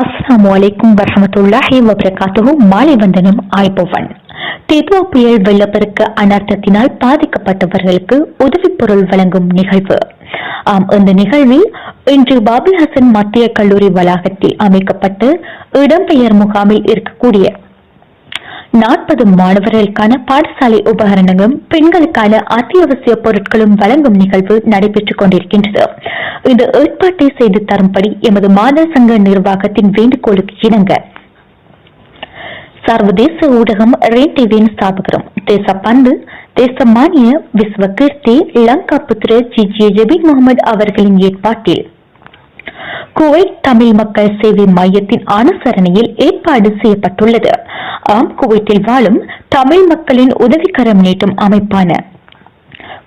அஸ்ஸலாமு அலைக்கும் வரஹ்மத்துல்லாஹி வபரகாத்துஹு. மாலை வந்தனம் ஆய்பவன். தித்வா புயல் வெள்ளப்பெருக்கு அனர்த்தத்தினால் பாதிக்கப்பட்டவர்களுக்கு உதவிப் பொருள் வழங்கும் நிகழ்வு. இந்த நிகழ்வில் இன்று பாபுல் ஹசன் மத்திய கல்லூரி வளாகத்தில் அமைக்கப்பட்டு இடம்பெயர் முகாமில் இருக்கக்கூடிய 40 மாணவர்களுக்கான பாடசாலை உபகரணங்களும் பெண்களுக்கான அத்தியாவசிய பொருட்களும் வழங்கும் நிகழ்வு நடைபெற்றுக் கொண்டிருக்கின்றது. இந்த ஏற்பாட்டை செய்து தரும்படி எமது மாத சங்க நிர்வாகத்தின் வேண்டுகோளுக்கு இணங்க சர்வதேச ஊடகம் ரேன் டிவியின் ஸ்தாபகரும் தேசப்பந்து தேசமானிய விஸ்வகீர்த்தி லங்கா புத்திர ஜிஜி ஜபீர் முகமது அவர்களின் ஏற்பாட்டில் குவைத் தமிழ் மக்கள் சேவை மையத்தின் அனுசரணையில் ஏற்பாடு செய்யப்பட்டுள்ளது. குவைத்தில் வாழும் தமிழ் மக்களின் உதவிக்கரம் நீட்டும் அமைப்பான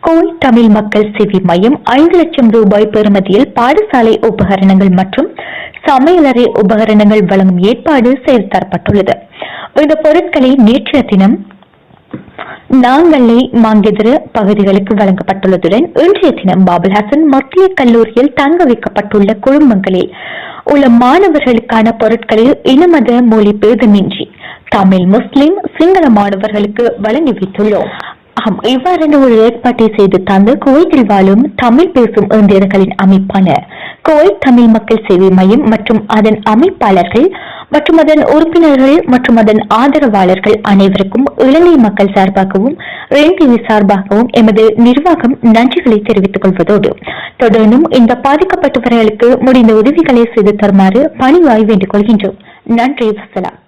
குவைத் தமிழ் மக்கள் சேவை மையம் 5 லட்சம் ரூபாய் பெறுமதியில் பாடசாலை உபகரணங்கள் மற்றும் சமையலறை உபகரணங்கள் வழங்கும் ஏற்பாடு செய்து தரப்பட்டுள்ளது. இந்த பொருட்களை நேற்றைய தினம் நாங்கல்லை மாங்கெதிர பகுதிகளுக்கு வழங்கப்பட்டுள்ளதுடன் இன்றைய தினம் பாபுல் ஹசன் மத்திய கல்லூரியில் தங்க வைக்கப்பட்டுள்ள குடும்பங்களில் உள்ள மாணவர்களுக்கான பொருட்களில் இனமத மொழி பேதமின்றி தமிழ், முஸ்லிம், சிங்கள மாணவர்களுக்கு வழங்கி வைத்துள்ளோம். இவ்வாறான ஒரு ஏற்பாட்டை செய்து தந்து குவைத்தில் வாழும் தமிழ் பேசும் இந்தியர்களின் அமைப்பான குவைத் தமிழ் மக்கள் சேவை மையம் மற்றும் அதன் அமைப்பாளர்கள் மற்றும் அதன் உறுப்பினர்கள் மற்றும் அதன் ஆதரவாளர்கள் அனைவருக்கும் இலங்கை மக்கள் சார்பாகவும் ரேன் டிவி சார்பாகவும் எமது நிர்வாகம் நன்றிகளை தெரிவித்துக் கொள்வதோடு தொடர்ந்தும் இந்த பாதிக்கப்பட்டவர்களுக்கு முடிந்த உதவிகளை செய்து தருமாறு பணிவாய் வேண்டுக் கொள்கின்றோம். நன்றி. வசலாம்.